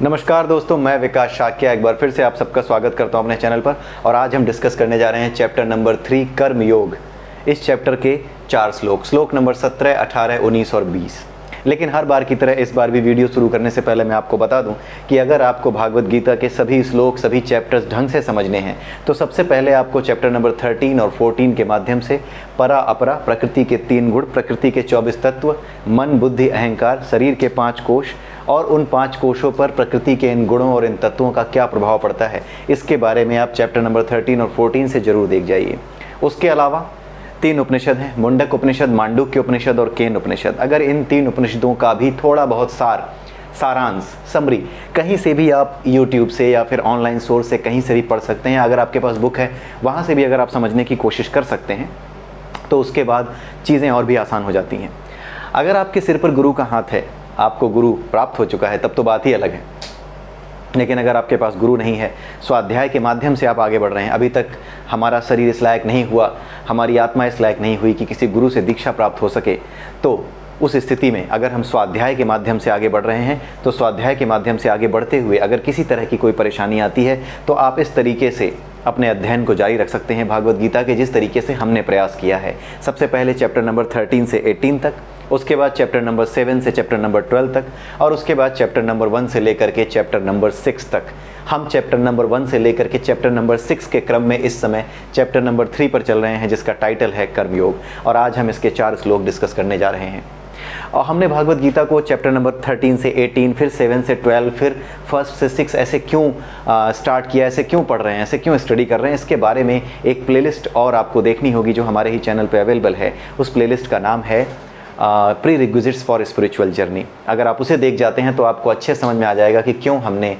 नमस्कार दोस्तों, मैं विकास शाक्या एक बार फिर से आप सबका स्वागत करता हूं अपने चैनल पर। और आज हम डिस्कस करने जा रहे हैं चैप्टर नंबर 3 कर्म योग। इस चैप्टर के 4 श्लोक नंबर 17, 18, 19 और 20। लेकिन हर बार की तरह इस बार भी वीडियो शुरू करने से पहले मैं आपको बता दूं कि अगर आपको भागवत गीता के सभी श्लोक, सभी चैप्टर्स ढंग से समझने हैं तो सबसे पहले आपको चैप्टर नंबर 13 और 14 के माध्यम से परा अपरा, प्रकृति के 3 गुण, प्रकृति के 24 तत्व, मन, बुद्धि, अहंकार, शरीर के 5 कोश और उन 5 कोशों पर प्रकृति के इन गुणों और इन तत्वों का क्या प्रभाव पड़ता है, इसके बारे में आप चैप्टर नंबर 13 और 14 से जरूर देख जाइए। उसके अलावा 3 उपनिषद हैं, मुंडक उपनिषद, मांडुक्य उपनिषद और केन उपनिषद। अगर इन 3 उपनिषदों का भी थोड़ा बहुत सारांश, समरी कहीं से भी आप YouTube से या फिर ऑनलाइन सोर्स से कहीं से भी पढ़ सकते हैं। अगर आपके पास बुक है वहाँ से भी अगर आप समझने की कोशिश कर सकते हैं तो उसके बाद चीज़ें और भी आसान हो जाती हैं। अगर आपके सिर पर गुरु का हाथ है, आपको गुरु प्राप्त हो चुका है, तब तो बात ही अलग है। लेकिन अगर आपके पास गुरु नहीं है, स्वाध्याय के माध्यम से आप आगे बढ़ रहे हैं, अभी तक हमारा शरीर इस लायक नहीं हुआ, हमारी आत्मा इस लायक नहीं हुई कि किसी गुरु से दीक्षा प्राप्त हो सके, तो उस स्थिति में अगर हम स्वाध्याय के माध्यम से आगे बढ़ रहे हैं तो स्वाध्याय के माध्यम से आगे बढ़ते हुए अगर किसी तरह की कोई परेशानी आती है तो आप इस तरीके से अपने अध्ययन को जारी रख सकते हैं भागवत गीता के, जिस तरीके से हमने प्रयास किया है। सबसे पहले चैप्टर नंबर 13 से 18 तक, उसके बाद चैप्टर नंबर 7 से चैप्टर नंबर 12 तक और उसके बाद चैप्टर नंबर 1 से लेकर के चैप्टर नंबर 6 तक। हम चैप्टर नंबर 1 से लेकर के चैप्टर नंबर 6 के क्रम में इस समय चैप्टर नंबर 3 पर चल रहे हैं, जिसका टाइटल है कर्मयोग। और आज हम इसके 4 श्लोक डिस्कस करने जा रहे हैं। और हमने भागवत गीता को चैप्टर नंबर 13 से 18, फिर 7 से 12, फिर 1 से 6 ऐसे क्यों स्टार्ट किया, ऐसे क्यों पढ़ रहे हैं, ऐसे क्यों स्टडी कर रहे हैं, इसके बारे में एक प्लेलिस्ट और आपको देखनी होगी जो हमारे ही चैनल पे अवेलेबल है। उस प्लेलिस्ट का नाम है pre requisites for spiritual journey. अगर आप उसे देख जाते हैं तो आपको अच्छे समझ में आ जाएगा कि क्यों हमने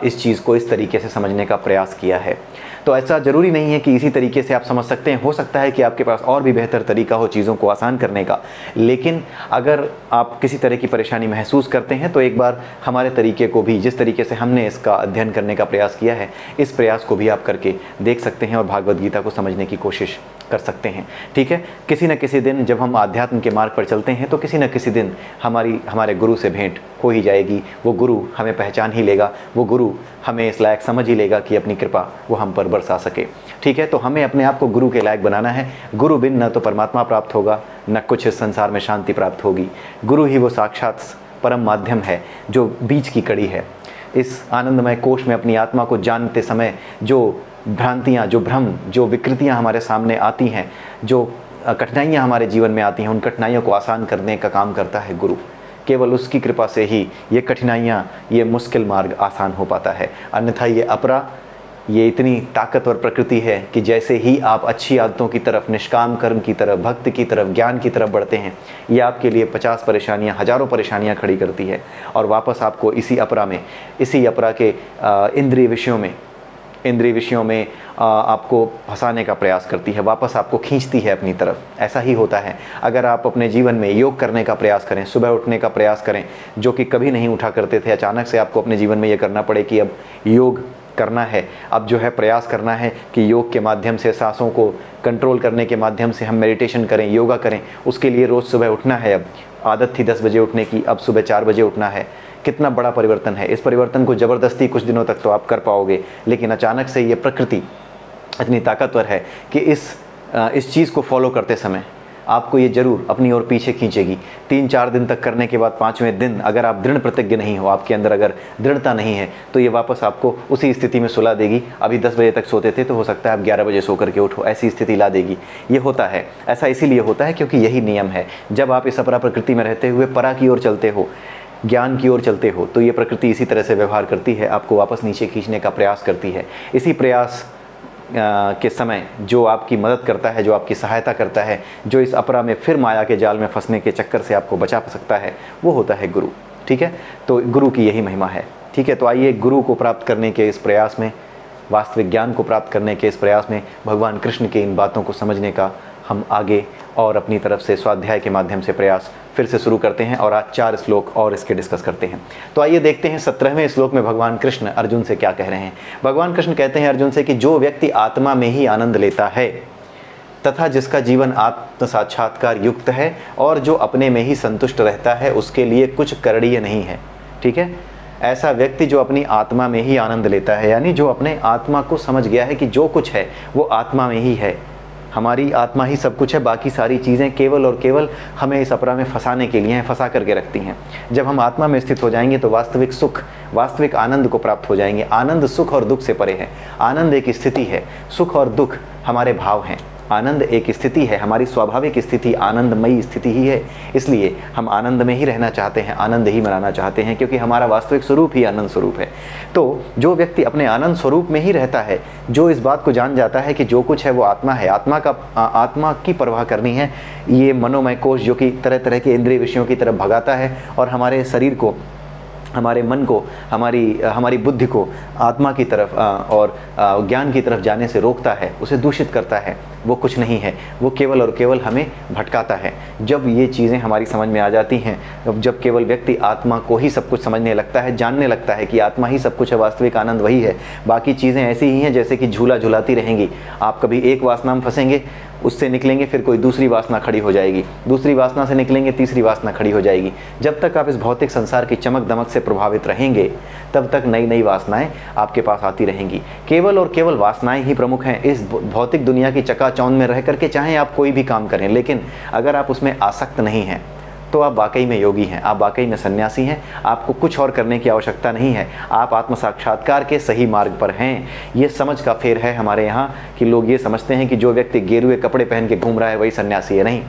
इस चीज़ को इस तरीके से समझने का प्रयास किया है। तो ऐसा ज़रूरी नहीं है कि इसी तरीके से आप समझ सकते हैं, हो सकता है कि आपके पास और भी बेहतर तरीका हो चीज़ों को आसान करने का। लेकिन अगर आप किसी तरह की परेशानी महसूस करते हैं तो एक बार हमारे तरीके को भी, जिस तरीके से हमने इसका अध्ययन करने का प्रयास किया है, इस प्रयास को भी आप करके देख सकते हैं और भागवत गीता को समझने की कोशिश कर सकते हैं। ठीक है, किसी न किसी दिन जब हम आध्यात्म के मार्ग पर चलते हैं तो किसी न किसी दिन हमारे गुरु से भेंट हो ही जाएगी। वो गुरु हमें पहचान ही लेगा, वो गुरु हमें इस लायक समझ ही लेगा कि अपनी कृपा वो हम पर बरसा सके। ठीक है, तो हमें अपने आप को गुरु के लायक बनाना है। गुरु बिन न तो परमात्मा प्राप्त होगा, न कुछ इस संसार में शांति प्राप्त होगी। गुरु ही वो साक्षात परम माध्यम है जो बीच की कड़ी है। इस आनंदमय कोश में अपनी आत्मा को जानते समय जो भ्रांतियाँ, जो भ्रम, जो विकृतियाँ हमारे सामने आती हैं, जो कठिनाइयाँ हमारे जीवन में आती हैं, उन कठिनाइयों को आसान करने का काम करता है गुरु। केवल उसकी कृपा से ही ये कठिनाइयाँ, ये मुश्किल मार्ग आसान हो पाता है। अन्यथा ये अपरा, ये इतनी ताकतवर प्रकृति है कि जैसे ही आप अच्छी आदतों की तरफ, निष्काम कर्म की तरफ, भक्ति की तरफ, ज्ञान की तरफ बढ़ते हैं, ये आपके लिए 50 परेशानियाँ, हज़ारों परेशानियाँ खड़ी करती है और वापस आपको इसी अपरा के इंद्रिय विषयों में आपको फंसाने का प्रयास करती है, वापस आपको खींचती है अपनी तरफ। ऐसा ही होता है अगर आप अपने जीवन में योग करने का प्रयास करें, सुबह उठने का प्रयास करें, जो कि कभी नहीं उठा करते थे। अचानक से आपको अपने जीवन में ये करना पड़े कि अब योग करना है, अब जो है प्रयास करना है कि योग के माध्यम से सांसों को कंट्रोल करने के माध्यम से हम मेडिटेशन करें, योगा करें। उसके लिए रोज़ सुबह उठना है। अब आदत थी 10 बजे उठने की, अब सुबह 4 बजे उठना है। कितना बड़ा परिवर्तन है। इस परिवर्तन को ज़बरदस्ती कुछ दिनों तक तो आप कर पाओगे, लेकिन अचानक से ये प्रकृति इतनी ताकतवर है कि इस चीज़ को फॉलो करते समय आपको ये ज़रूर अपनी ओर पीछे खींचेगी। 3-4 दिन तक करने के बाद 5वें दिन अगर आप दृढ़ प्रतिज्ञ नहीं हो, आपके अंदर अगर दृढ़ता नहीं है, तो ये वापस आपको उसी स्थिति में सुला देगी। अभी 10 बजे तक सोते थे तो हो सकता है आप 11 बजे सो करके उठो, ऐसी स्थिति ला देगी। ये होता है, ऐसा इसीलिए होता है क्योंकि यही नियम है। जब आप इस अपरा प्रकृति में रहते हुए परा की ओर चलते हो, ज्ञान की ओर चलते हो, तो ये प्रकृति इसी तरह से व्यवहार करती है, आपको वापस नीचे खींचने का प्रयास करती है। इसी प्रयास के समय जो आपकी मदद करता है, जो आपकी सहायता करता है, जो इस अपरा में फिर माया के जाल में फंसने के चक्कर से आपको बचा सकता है, वो होता है गुरु। ठीक है, तो गुरु की यही महिमा है। ठीक है, तो आइए गुरु को प्राप्त करने के इस प्रयास में, वास्तविक ज्ञान को प्राप्त करने के इस प्रयास में भगवान कृष्ण की इन बातों को समझने का हम आगे और अपनी तरफ से स्वाध्याय के माध्यम से प्रयास फिर से शुरू करते हैं। और आज 4 श्लोक और इसके डिस्कस करते हैं। तो आइए देखते हैं 17वें श्लोक में भगवान कृष्ण अर्जुन से क्या कह रहे हैं। भगवान कृष्ण कहते हैं अर्जुन से कि जो व्यक्ति आत्मा में ही आनंद लेता है तथा जिसका जीवन आत्म साक्षात्कार युक्त है और जो अपने में ही संतुष्ट रहता है, उसके लिए कुछ करणीय नहीं है। ठीक है, ऐसा व्यक्ति जो अपनी आत्मा में ही आनंद लेता है, यानी जो अपने आत्मा को समझ गया है कि जो कुछ है वो आत्मा में ही है, हमारी आत्मा ही सब कुछ है, बाकी सारी चीज़ें केवल और केवल हमें इस अपरा में फंसाने के लिए हैं, फंसा करके रखती हैं। जब हम आत्मा में स्थित हो जाएंगे तो वास्तविक सुख, वास्तविक आनंद को प्राप्त हो जाएंगे। आनंद सुख और दुख से परे है। आनंद एक स्थिति है, सुख और दुख हमारे भाव हैं। आनंद एक स्थिति है, हमारी स्वाभाविक स्थिति आनंदमयी स्थिति ही है। इसलिए हम आनंद में ही रहना चाहते हैं, आनंद ही मनाना चाहते हैं, क्योंकि हमारा वास्तविक स्वरूप ही आनंद स्वरूप है। तो जो व्यक्ति अपने आनंद स्वरूप में ही रहता है, जो इस बात को जान जाता है कि जो कुछ है वो आत्मा है, आत्मा की परवाह करनी है, ये मनोमय कोश जो कि तरह तरह के इंद्रिय विषयों की तरफ भगाता है और हमारे शरीर को, हमारे मन को, हमारी बुद्धि को आत्मा की तरफ और ज्ञान की तरफ जाने से रोकता है, उसे दूषित करता है, वो कुछ नहीं है, वो केवल और केवल हमें भटकाता है। जब ये चीज़ें हमारी समझ में आ जाती हैं, जब केवल व्यक्ति आत्मा को ही सब कुछ समझने लगता है, जानने लगता है कि आत्मा ही सब कुछ है, वास्तविक आनंद वही है, बाकी चीज़ें ऐसी ही हैं जैसे कि झूला झुलाती रहेंगी। आप कभी एक वासना में फंसेंगे, उससे निकलेंगे, फिर कोई दूसरी वासना खड़ी हो जाएगी, दूसरी वासना से निकलेंगे, तीसरी वासना खड़ी हो जाएगी। जब तक आप इस भौतिक संसार की चमक दमक से प्रभावित रहेंगे, तब तक नई नई वासनाएं आपके पास आती रहेंगी। केवल और केवल वासनाएं ही प्रमुख हैं इस भौतिक दुनिया की चकाचौंध में रह करके। चाहे आप कोई भी काम करें, लेकिन अगर आप उसमें आसक्त नहीं हैं तो आप वाकई में योगी हैं, आप वाकई में सन्यासी हैं। आपको कुछ और करने की आवश्यकता नहीं है, आप आत्म साक्षात्कार के सही मार्ग पर हैं। ये समझ का फेर है हमारे यहाँ कि लोग ये समझते हैं कि जो व्यक्ति गेरुए कपड़े पहन के घूम रहा है वही सन्यासी है। नहीं,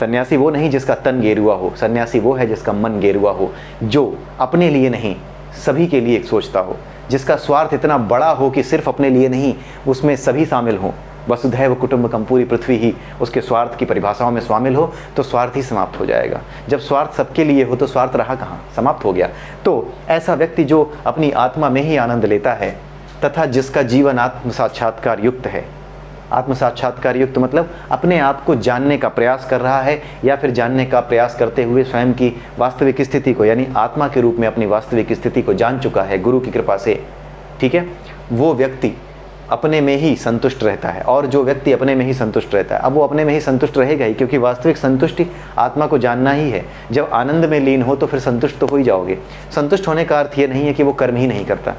सन्यासी वो नहीं जिसका तन गेरुआ हो, सन्यासी वो है जिसका मन गेरुआ हो, जो अपने लिए नहीं सभी के लिए सोचता हो, जिसका स्वार्थ इतना बड़ा हो कि सिर्फ अपने लिए नहीं, उसमें सभी शामिल हों। वसुधैव कुटुंबकम, पूरी पृथ्वी ही उसके स्वार्थ की परिभाषाओं में शामिल हो, तो स्वार्थ ही समाप्त हो जाएगा। जब स्वार्थ सबके लिए हो तो स्वार्थ रहा कहाँ, समाप्त हो गया। तो ऐसा व्यक्ति जो अपनी आत्मा में ही आनंद लेता है तथा जिसका जीवन आत्म साक्षात्कार युक्त है, आत्म साक्षात्कार युक्त मतलब अपने आप को जानने का प्रयास कर रहा है, या फिर जानने का प्रयास करते हुए स्वयं की वास्तविक स्थिति को, यानी आत्मा के रूप में अपनी वास्तविक स्थिति को जान चुका है गुरु की कृपा से, ठीक है, वो व्यक्ति अपने में ही संतुष्ट रहता है। और जो व्यक्ति अपने में ही संतुष्ट रहता है, अब वो अपने में ही संतुष्ट रहेगा ही, क्योंकि वास्तविक संतुष्टि आत्मा को जानना ही है। जब आनंद में लीन हो तो फिर संतुष्ट तो हो ही जाओगे। संतुष्ट होने का अर्थ ये नहीं है कि वो कर्म ही नहीं करता,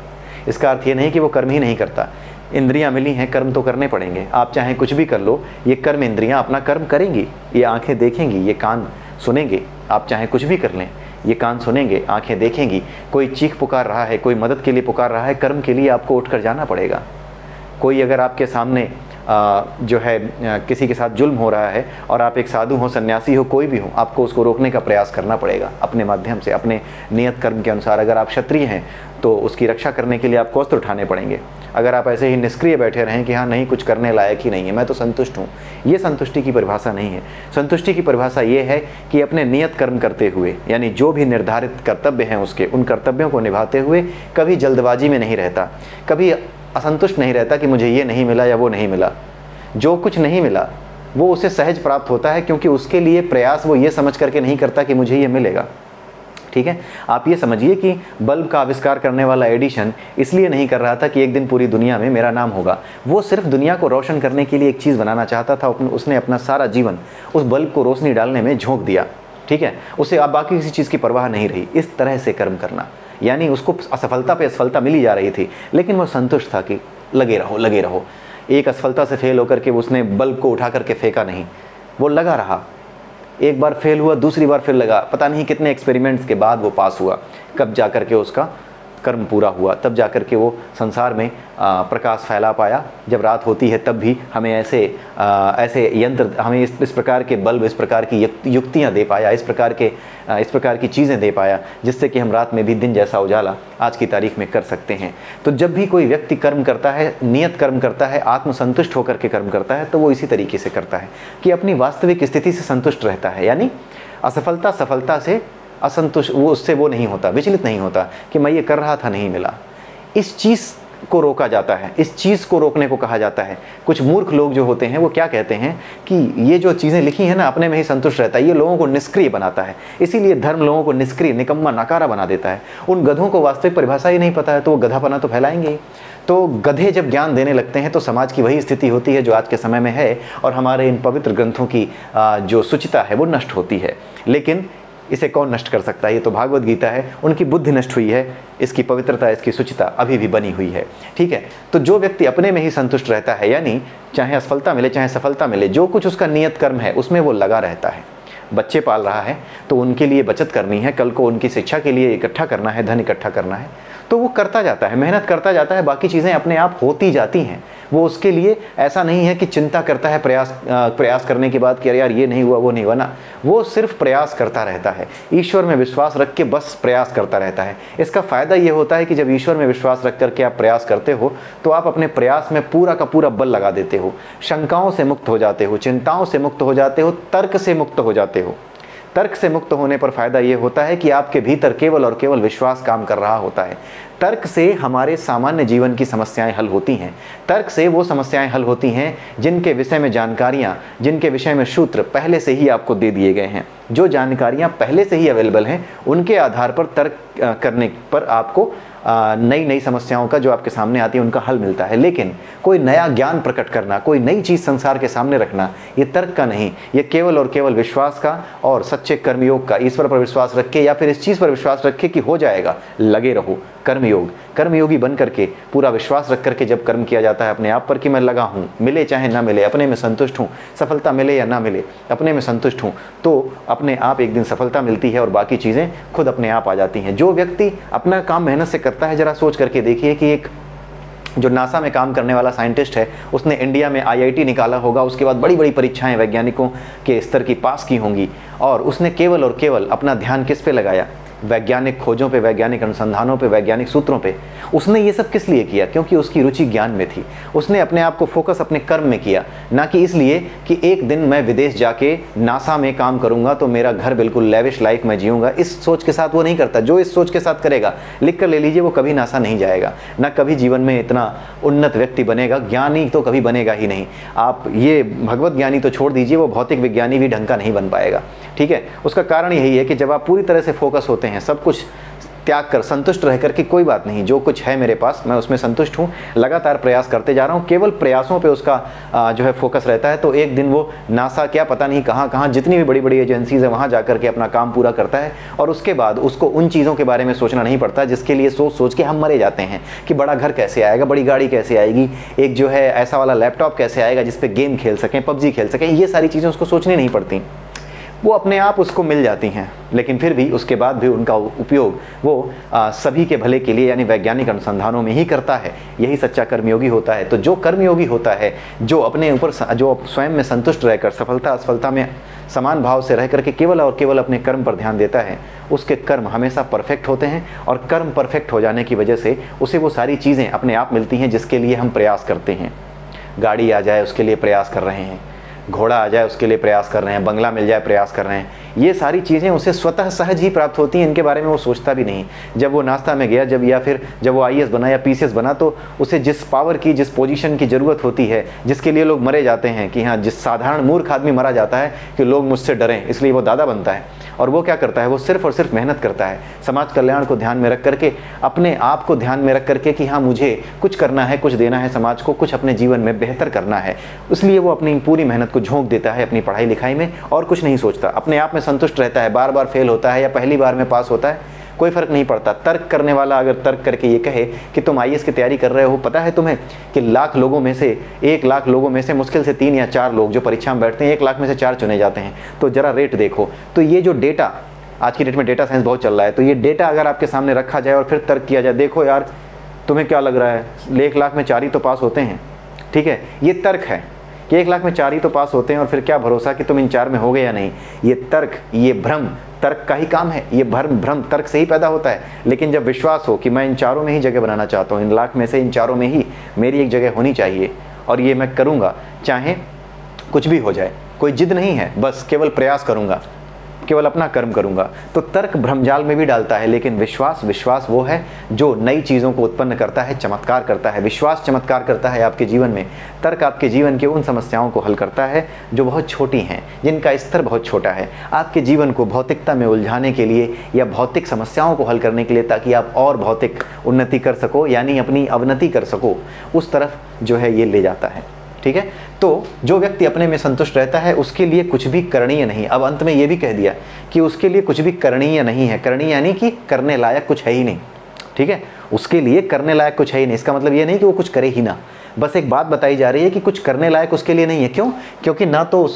इसका अर्थ ये नहीं कि वो कर्म ही नहीं करता। इंद्रियां मिली हैं, कर्म तो करने पड़ेंगे। आप चाहे कुछ भी कर लो, ये कर्म इंद्रियां अपना कर्म करेंगी, ये आंखें देखेंगी, ये कान सुनेंगे। आप चाहे कुछ भी कर लें, ये कान सुनेंगे, आंखें देखेंगी। कोई चीख पुकार रहा है, कोई मदद के लिए पुकार रहा है, कर्म के लिए आपको उठकर जाना पड़ेगा। कोई अगर आपके सामने जो है किसी के साथ जुल्म हो रहा है और आप एक साधु हो, सन्यासी हो, कोई भी हो, आपको उसको रोकने का प्रयास करना पड़ेगा अपने माध्यम से, अपने नियत कर्म के अनुसार। अगर आप क्षत्रिय हैं तो उसकी रक्षा करने के लिए आपको अस्त्र उठाने पड़ेंगे। अगर आप ऐसे ही निष्क्रिय बैठे रहें कि हाँ नहीं कुछ करने लायक ही नहीं है, मैं तो संतुष्ट हूँ, ये संतुष्टि की परिभाषा नहीं है। संतुष्टि की परिभाषा ये है कि अपने नियत कर्म करते हुए, यानी जो भी निर्धारित कर्तव्य हैं उसके, उन कर्तव्यों को निभाते हुए कभी जल्दबाजी में नहीं रहता, कभी असंतुष्ट नहीं रहता कि मुझे ये नहीं मिला या वो नहीं मिला। जो कुछ नहीं मिला वो उसे सहज प्राप्त होता है, क्योंकि उसके लिए प्रयास वो ये समझ करके नहीं करता कि मुझे ये मिलेगा। ठीक है, आप ये समझिए कि बल्ब का आविष्कार करने वाला एडिशन इसलिए नहीं कर रहा था कि एक दिन पूरी दुनिया में मेरा नाम होगा। वो सिर्फ दुनिया को रोशन करने के लिए एक चीज़ बनाना चाहता था। उसने अपना सारा जीवन उस बल्ब को रोशनी डालने में झोंक दिया। ठीक है, उसे अब बाकी किसी चीज़ की परवाह नहीं रही। इस तरह से कर्म करना, यानी उसको असफलता पे असफलता मिली जा रही थी, लेकिन वो संतुष्ट था कि लगे रहो लगे रहो। एक असफलता से फेल होकर के उसने बल्ब को उठा करके फेंका नहीं, वो लगा रहा। एक बार फेल हुआ, दूसरी बार फिर लगा, पता नहीं कितने एक्सपेरिमेंट्स के बाद वो पास हुआ। कब जा कर के उसका कर्म पूरा हुआ, तब जा कर के वो संसार में प्रकाश फैला पाया। जब रात होती है तब भी हमें ऐसे यंत्र, हमें इस प्रकार के बल्ब, इस प्रकार की युक्तियाँ दे पाया, इस प्रकार की चीज़ें दे पाया, जिससे कि हम रात में भी दिन जैसा उजाला आज की तारीख में कर सकते हैं। तो जब भी कोई व्यक्ति कर्म करता है, नियत कर्म करता है, आत्मसंतुष्ट होकर के कर्म करता है, तो वो इसी तरीके से करता है कि अपनी वास्तविक स्थिति से संतुष्ट रहता है। यानी असफलता सफलता से असंतुष्ट, वो उससे वो नहीं होता, विचलित नहीं होता कि मैं ये कर रहा था नहीं मिला। इस चीज़ को रोका जाता है, इस चीज़ को रोकने को कहा जाता है। कुछ मूर्ख लोग जो होते हैं वो क्या कहते हैं कि ये जो चीज़ें लिखी हैं ना, अपने में ही संतुष्ट रहता है, ये लोगों को निष्क्रिय बनाता है। इसीलिए धर्म लोगों को निष्क्रिय, निकम्मा, नकारा बना देता है। उन गधों को वास्तविक परिभाषा ही नहीं पता है, तो वो गधापना तो फैलाएंगे ही। तो गधे जब ज्ञान देने लगते हैं तो समाज की वही स्थिति होती है जो आज के समय में है, और हमारे इन पवित्र ग्रंथों की जो शुचिता है वो नष्ट होती है। लेकिन इसे कौन नष्ट कर सकता है? ये तो भागवत गीता है, उनकी बुद्धि नष्ट हुई है, इसकी पवित्रता, इसकी शुचिता अभी भी बनी हुई है। ठीक है, तो जो व्यक्ति अपने में ही संतुष्ट रहता है, यानी चाहे असफलता मिले चाहे सफलता मिले, जो कुछ उसका नियत कर्म है उसमें वो लगा रहता है। बच्चे पाल रहा है तो उनके लिए बचत करनी है, कल को उनकी शिक्षा के लिए इकट्ठा करना है, धन इकट्ठा करना है, तो वो करता जाता है, मेहनत करता जाता है, बाकी चीज़ें अपने आप होती जाती हैं। वो उसके लिए ऐसा नहीं है कि चिंता करता है प्रयास करने के बाद कि अरे यार ये नहीं हुआ वो नहीं हुआ ना, वो सिर्फ प्रयास करता रहता है, ईश्वर में विश्वास रख के बस प्रयास करता रहता है। इसका फ़ायदा ये होता है कि जब ईश्वर में विश्वास रख करके आप प्रयास करते हो तो आप अपने प्रयास में पूरा का पूरा बल लगा देते हो, शंकाओं से मुक्त हो जाते हो, चिंताओं से मुक्त हो जाते हो, तर्क से मुक्त हो जाते हो। तर्क से मुक्त होने पर फ़ायदा ये होता है कि आपके भीतर केवल और केवल विश्वास काम कर रहा होता है। तर्क से हमारे सामान्य जीवन की समस्याएं हल होती हैं। तर्क से वो समस्याएं हल होती हैं जिनके विषय में जानकारियां, जिनके विषय में सूत्र पहले से ही आपको दे दिए गए हैं। जो जानकारियां पहले से ही अवेलेबल हैं उनके आधार पर तर्क करने पर आपको नई नई समस्याओं का जो आपके सामने आती है उनका हल मिलता है। लेकिन कोई नया ज्ञान प्रकट करना, कोई नई चीज़ संसार के सामने रखना, ये तर्क का नहीं, ये केवल और केवल विश्वास का और सच्चे कर्मयोग का। ईश्वर पर विश्वास रख के या फिर इस चीज़ पर विश्वास रख के कि हो जाएगा, लगे रहो। कर्मयोगी बन करके पूरा विश्वास रख करके जब कर्म किया जाता है अपने आप पर कि मैं लगा हूँ, मिले चाहे ना मिले, अपने में संतुष्ट हूँ, सफलता मिले या ना मिले अपने में संतुष्ट हूँ, तो अपने आप एक दिन सफलता मिलती है और बाकी चीज़ें खुद अपने आप आ जाती हैं। जो व्यक्ति अपना काम मेहनत से करता है, जरा सोच करके देखिए कि एक जो नासा में काम करने वाला साइंटिस्ट है, उसने इंडिया में IIT निकाला होगा, उसके बाद बड़ी बड़ी परीक्षाएं वैज्ञानिकों के स्तर की पास की होंगी, और उसने केवल और केवल अपना ध्यान किस पे लगाया? वैज्ञानिक खोजों पे, वैज्ञानिक अनुसंधानों पे, वैज्ञानिक सूत्रों पे। उसने ये सब किस लिए किया? क्योंकि उसकी रुचि ज्ञान में थी। उसने अपने आप को फोकस अपने कर्म में किया, ना कि इसलिए कि एक दिन मैं विदेश जाके नासा में काम करूंगा तो मेरा घर बिल्कुल लेविश लाइफ में जीऊंगा। इस सोच के साथ वो नहीं करता। जो इस सोच के साथ करेगा, लिख कर ले लीजिए, वो कभी नासा नहीं जाएगा, ना कभी जीवन में इतना उन्नत व्यक्ति बनेगा, ज्ञानी तो कभी बनेगा ही नहीं। आप ये भगवत ज्ञानी तो छोड़ दीजिए, वो भौतिक विज्ञानी भी ढंग का नहीं बन पाएगा। ठीक है, उसका कारण यही है कि जब आप पूरी तरह से फोकस होते हैं, सब कुछ त्याग कर, संतुष्ट रह कर कि कोई बात नहीं, जो कुछ है मेरे पास मैं उसमें संतुष्ट हूँ, लगातार प्रयास करते जा रहा हूँ, केवल प्रयासों पे उसका जो है फोकस रहता है, तो एक दिन वो नासा क्या पता नहीं कहाँ कहाँ जितनी भी बड़ी बड़ी एजेंसीज है वहाँ जा कर के अपना काम पूरा करता है। और उसके बाद उसको उन चीज़ों के बारे में सोचना नहीं पड़ता जिसके लिए सोच सोच के हम मरे जाते हैं कि बड़ा घर कैसे आएगा, बड़ी गाड़ी कैसे आएगी, एक जो है ऐसा वाला लैपटॉप कैसे आएगा जिस पर गेम खेल सकें, PUBG खेल सकें। ये सारी चीज़ें उसको सोचनी नहीं पड़ती, वो अपने आप उसको मिल जाती हैं। लेकिन फिर भी उसके बाद भी उनका उपयोग वो सभी के भले के लिए यानी वैज्ञानिक अनुसंधानों में ही करता है। यही सच्चा कर्मयोगी होता है। तो जो कर्मयोगी होता है, जो अपने ऊपर, जो स्वयं में संतुष्ट रहकर सफलता असफलता में समान भाव से रह करके केवल और केवल अपने कर्म पर ध्यान देता है, उसके कर्म हमेशा परफेक्ट होते हैं। और कर्म परफेक्ट हो जाने की वजह से उसे वो सारी चीज़ें अपने आप मिलती हैं जिसके लिए हम प्रयास करते हैं। गाड़ी आ जाए उसके लिए प्रयास कर रहे हैं, घोड़ा आ जाए उसके लिए प्रयास कर रहे हैं, बंगला मिल जाए प्रयास कर रहे हैं। ये सारी चीज़ें उसे स्वतः सहज ही प्राप्त होती हैं, इनके बारे में वो सोचता भी नहीं। जब वो नाश्ता में गया, जब या फिर जब वो IAS बना या PCS बना, तो उसे जिस पावर की, जिस पोजीशन की ज़रूरत होती है, जिसके लिए लोग मरे जाते हैं, कि हाँ जिस साधारण मूर्ख आदमी मरा जाता है कि लोग मुझसे डरें, इसलिए वो दादा बनता है। और वो क्या करता है? वो सिर्फ और सिर्फ मेहनत करता है, समाज कल्याण को ध्यान में रख करके, अपने आप को ध्यान में रख करके कि हाँ मुझे कुछ करना है, कुछ देना है समाज को, कुछ अपने जीवन में बेहतर करना है। इसलिए वो अपनी पूरी मेहनत को झोंक देता है अपनी पढ़ाई लिखाई में और कुछ नहीं सोचता, अपने आप में संतुष्ट रहता है। बार बार फेल होता है या पहली बार में पास होता है, कोई फर्क नहीं पड़ता। तर्क करने वाला अगर तर्क करके ये कहे कि तुम IAS की तैयारी कर रहे हो, पता है तुम्हें कि लाख लोगों में से 1 लाख लोगों में से मुश्किल से 3 या 4 लोग जो परीक्षा में बैठते हैं, 1 लाख में से 4 चुने जाते हैं। तो जरा रेट देखो। तो ये जो डेटा, आज की डेट में डेटा साइंस बहुत चल रहा है, तो ये डेटा अगर आपके सामने रखा जाए और फिर तर्क किया जाए, देखो यार तुम्हें क्या लग रहा है 1 लाख में 4 ही तो पास होते हैं। ठीक है, ये तर्क है कि 1 लाख में 4 ही तो पास होते हैं और फिर क्या भरोसा कि तुम इन 4 में हो गए या नहीं। ये तर्क, ये भ्रम तर्क का ही काम है। ये भ्रम तर्क से ही पैदा होता है। लेकिन जब विश्वास हो कि मैं इन 4 में ही जगह बनाना चाहता हूँ, इन लाख में से इन 4 में ही मेरी एक जगह होनी चाहिए और ये मैं करूँगा, चाहे कुछ भी हो जाए, कोई जिद नहीं है, बस केवल प्रयास करूँगा, केवल अपना कर्म करूंगा। तो तर्क भ्रमजाल में भी डालता है, लेकिन विश्वास वो है जो नई चीज़ों को उत्पन्न करता है, चमत्कार करता है। विश्वास चमत्कार करता है आपके जीवन में। तर्क आपके जीवन के उन समस्याओं को हल करता है जो बहुत छोटी हैं, जिनका स्तर बहुत छोटा है, आपके जीवन को भौतिकता में उलझाने के लिए या भौतिक समस्याओं को हल करने के लिए, ताकि आप और भौतिक उन्नति कर सको, यानी अपनी अवनति कर सको, उस तरफ जो है ये ले जाता है। ठीक है, तो जो व्यक्ति अपने में संतुष्ट रहता है उसके लिए कुछ भी करणीय नहीं। अब अंत में ये भी कह दिया कि उसके लिए कुछ भी करणीय नहीं है। करणीय यानी कि करने लायक कुछ है ही नहीं, ठीक है, उसके लिए करने लायक कुछ है ही नहीं। इसका मतलब ये नहीं कि वो कुछ करे ही ना, बस एक बात बताई जा रही है कि कुछ करने लायक उसके लिए नहीं है। क्यों? क्योंकि ना तो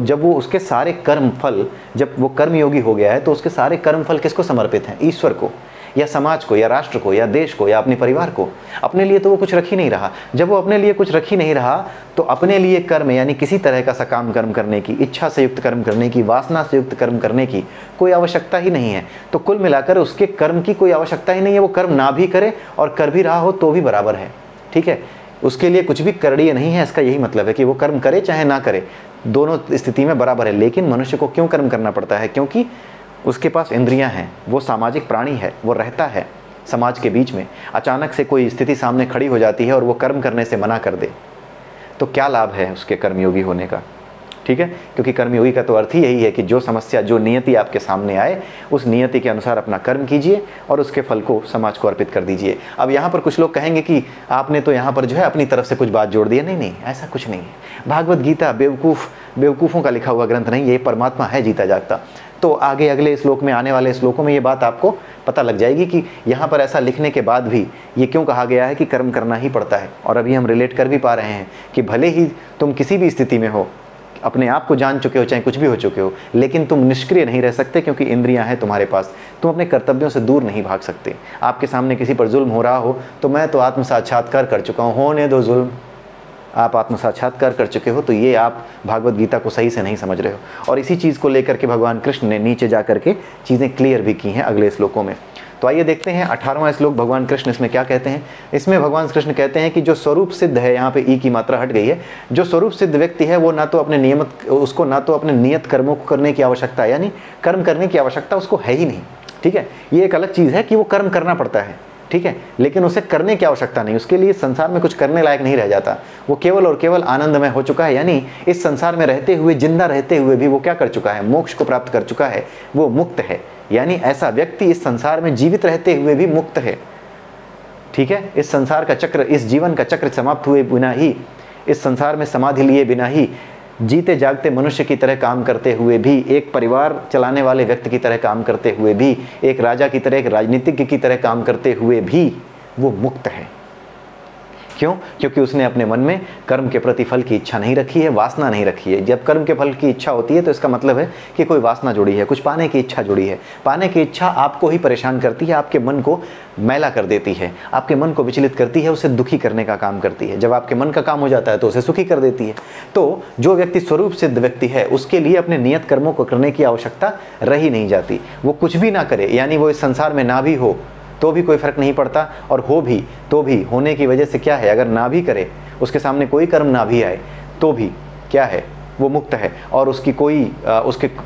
जब वो उसके सारे कर्म फल, जब वो कर्मयोगी हो गया है तो उसके सारे कर्म फल किसको समर्पित हैं? ईश्वर को, या समाज को, या राष्ट्र को, या देश को, या अपने परिवार को। अपने लिए तो वो कुछ रख ही नहीं रहा। जब वो अपने लिए कुछ रख ही नहीं रहा तो अपने लिए कर्म यानी किसी तरह का सकाम कर्म करने की, इच्छा से युक्त कर्म करने की, वासना से युक्त कर्म करने की कोई आवश्यकता ही नहीं है। तो कुल मिलाकर उसके कर्म की कोई आवश्यकता ही नहीं है। वो कर्म ना भी करे और कर भी रहा हो तो भी बराबर है, ठीक है, उसके लिए कुछ भी करणीय नहीं है। इसका यही मतलब है कि वो कर्म करे चाहे ना करे, दोनों स्थिति में बराबर है। लेकिन मनुष्य को क्यों कर्म करना पड़ता है? क्योंकि उसके पास इंद्रियां हैं, वो सामाजिक प्राणी है, वो रहता है समाज के बीच में। अचानक से कोई स्थिति सामने खड़ी हो जाती है और वो कर्म करने से मना कर दे तो क्या लाभ है उसके कर्मयोगी होने का? ठीक है, क्योंकि कर्मयोगी का तो अर्थ ही यही है कि जो समस्या, जो नियति आपके सामने आए उस नियति के अनुसार अपना कर्म कीजिए और उसके फल को समाज को अर्पित कर दीजिए। अब यहाँ पर कुछ लोग कहेंगे कि आपने तो यहाँ पर जो है अपनी तरफ से कुछ बात जोड़ दी है। नहीं नहीं, ऐसा कुछ नहीं है। भागवत गीता बेवकूफ़ों का लिखा हुआ ग्रंथ नहीं, ये परमात्मा है जीता जागता। तो आगे अगले श्लोक में, आने वाले श्लोकों में ये बात आपको पता लग जाएगी कि यहाँ पर ऐसा लिखने के बाद भी ये क्यों कहा गया है कि कर्म करना ही पड़ता है। और अभी हम रिलेट कर भी पा रहे हैं कि भले ही तुम किसी भी स्थिति में हो, अपने आप को जान चुके हो, चाहे कुछ भी हो चुके हो, लेकिन तुम निष्क्रिय नहीं रह सकते क्योंकि इंद्रियां हैं तुम्हारे पास। तुम अपने कर्तव्यों से दूर नहीं भाग सकते। आपके सामने किसी पर जुल्म हो रहा हो तो मैं तो आत्म साक्षात्कार कर चुका हूँ, होने दो जुल्म। आप आत्म साक्षात्कार कर चुके हो तो ये आप भागवत गीता को सही से नहीं समझ रहे हो। और इसी चीज़ को लेकर के भगवान कृष्ण ने नीचे जा करके चीज़ें क्लियर भी की हैं अगले श्लोकों में। तो आइए देखते हैं 18वां श्लोक भगवान कृष्ण इसमें क्या कहते हैं। इसमें भगवान कृष्ण कहते हैं कि जो स्वरूप सिद्ध है, यहाँ पे ई की मात्रा हट गई है, जो स्वरूप सिद्ध व्यक्ति है वो ना तो अपने उसको ना तो अपने नियत कर्मों को करने की आवश्यकता है, यानी कर्म करने की आवश्यकता उसको है ही नहीं। ठीक है, ये एक अलग चीज़ है कि वो कर्म करना पड़ता है, ठीक है, लेकिन उसे करने की आवश्यकता नहीं। उसके लिए संसार में कुछ करने लायक नहीं रह जाता। वो केवल और केवल आनंदमय हो चुका है, यानी इस संसार में रहते हुए, जिंदा रहते हुए भी वो क्या कर चुका है? मोक्ष को प्राप्त कर चुका है, वो मुक्त है। यानी ऐसा व्यक्ति इस संसार में जीवित रहते हुए भी मुक्त है। ठीक है, इस संसार का चक्र, इस जीवन का चक्र समाप्त हुए बिना ही, इस संसार में समाधि लिए बिना ही, जीते जागते मनुष्य की तरह काम करते हुए भी, एक परिवार चलाने वाले व्यक्ति की तरह काम करते हुए भी, एक राजा की तरह, एक राजनीतिज्ञ की तरह काम करते हुए भी वो मुक्त है। क्यों? क्योंकि उसने अपने मन में कर्म के प्रति फल की इच्छा नहीं रखी है, वासना नहीं रखी है। जब कर्म के फल की इच्छा होती है तो इसका मतलब है कि कोई वासना जुड़ी है, कुछ पाने की इच्छा जुड़ी है। पाने की इच्छा आपको ही परेशान करती है, आपके मन को मैला कर देती है, आपके मन को विचलित करती है, उसे दुखी करने का काम करती है। जब आपके मन का काम हो जाता है तो उसे सुखी कर देती है। तो जो व्यक्ति स्वरूप सिद्ध व्यक्ति है उसके लिए अपने नियत कर्मों को करने की आवश्यकता रही नहीं जाती। वो कुछ भी ना करे, यानी वो इस संसार में ना भी हो तो भी कोई फर्क नहीं पड़ता, और हो भी तो भी होने की वजह से क्या है, अगर ना भी करे, उसके सामने कोई कर्म ना भी आए तो भी क्या है, वो मुक्त है और उसकी कोई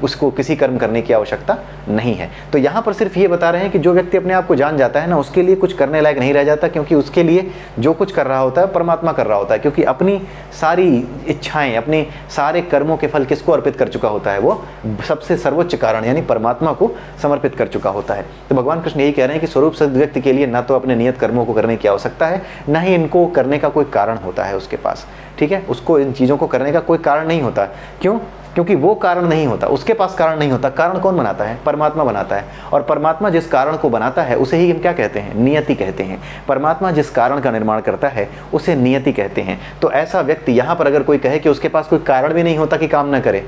उसको किसी कर्म करने की आवश्यकता नहीं है। तो यहाँ पर सिर्फ ये बता रहे हैं कि जो व्यक्ति अपने आप को जान जाता है ना, उसके लिए कुछ करने लायक नहीं रह जाता, क्योंकि उसके लिए जो कुछ कर रहा होता है परमात्मा कर रहा होता है। क्योंकि अपनी सारी इच्छाएं, अपने सारे कर्मों के फल किसको अर्पित कर चुका होता है? वो सबसे सर्वोच्च कारण यानी परमात्मा को समर्पित कर चुका होता है। तो भगवान कृष्ण यही कह रहे हैं कि स्वरूप सिद्ध व्यक्ति के लिए ना तो अपने नियत कर्मों को करने की आवश्यकता है, ना ही इनको करने का कोई कारण होता है उसके पास। ठीक है, उसको इन चीज़ों को करने का कोई कारण नहीं होता। क्यों? क्योंकि वो कारण नहीं होता, उसके पास कारण नहीं होता। कारण कौन बनाता है? परमात्मा बनाता है। और परमात्मा जिस कारण को बनाता है उसे ही हम क्या कहते हैं? नियति कहते हैं। परमात्मा जिस कारण का निर्माण करता है उसे नियति कहते हैं। तो ऐसा व्यक्ति, यहाँ पर अगर कोई कहे कि उसके पास कोई कारण भी नहीं होता कि काम ना करे,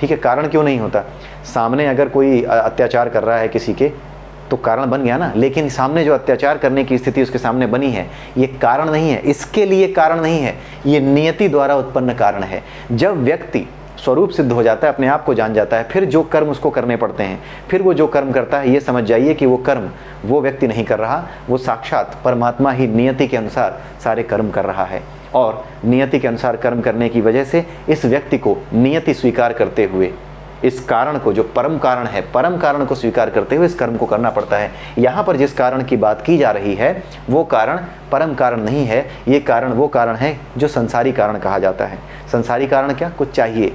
ठीक है, कारण क्यों नहीं होता? सामने अगर कोई अत्याचार कर रहा है किसी के तो कारण बन गया ना, लेकिन सामने जो अत्याचार करने की स्थिति उसके सामने बनी है ये कारण नहीं है, इसके लिए कारण नहीं है, ये नियति द्वारा उत्पन्न कारण है। जब व्यक्ति स्वरूप सिद्ध हो जाता है, अपने आप को जान जाता है, फिर जो कर्म उसको करने पड़ते हैं, फिर वो जो कर्म करता है, ये समझ जाइए कि वो कर्म वो व्यक्ति नहीं कर रहा, वो साक्षात परमात्मा ही नियति के अनुसार सारे कर्म कर रहा है। और नियति के अनुसार कर्म करने की वजह से इस व्यक्ति को नियति स्वीकार करते हुए, इस कारण को, जो परम कारण है, परम कारण को स्वीकार करते हुए इस कर्म को करना पड़ता है। यहाँ पर जिस कारण की बात की जा रही है वो कारण परम कारण नहीं है, ये कारण वो कारण है जो संसारी कारण कहा जाता है। संसारी कारण क्या? कुछ चाहिए,